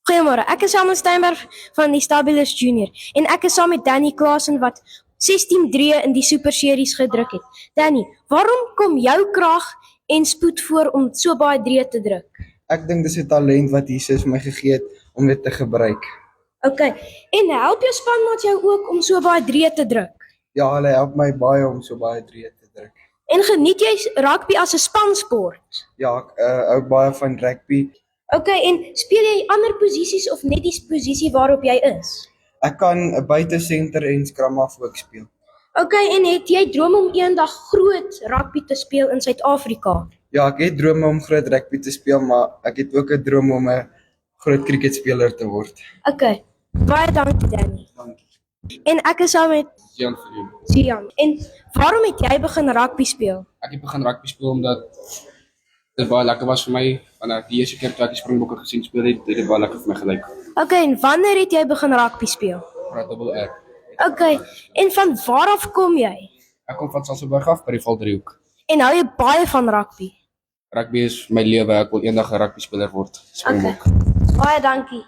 Goeiemôre, ek is Samuel Steinberg van die Stabilis Junior en ek is saam met Danny Klaasen wat 16-3 in die Super Series gedruk het. Danny, waarom kom jou krag en spoed voor om so baie 3 te druk? Ek dink dis 'n talent wat Jesus my gegee het om dit te gebruik. OK, en help jou spanmaat jou ook om so baie 3 te druk? Ja, hulle help my baie om so baie 3 te druk. En geniet jy rugby as 'n spansport? Ja, ek hou baie van rugby. OK, en speel jy ander posisies of net die posisie waarop jy is? Ek kan 'n buitesenter en scrum-half ook speel. OK, en het jy droom om eendag groot rugby te speel in Suid-Afrika? Ja, ek het drome om groot rugby te speel, maar ek het ook 'n droom om 'n groot cricketspeler te word. OK, baie dankie Danny. Dankie. En ek is saam met Jan Viljoen. Sian. En waarom het jy begin rugby speel? Ek het begin rugby speel omdat dit baie lekker was vir my. Wanneer ek die eerste keer toe ek die Springbokke gesien speel het, het dit baie lekker vir my gelyk. OK, en wanneer het jy begin rugby speel? Dubbel R. OK, en van waar af kom jy? Ek kom van Sasolburg af by die Valdriehoek. En hou jy baie van rugby? Rugby is my lewe. Ek wil eendag 'n rugby speler word. Springbok. Baie dankie.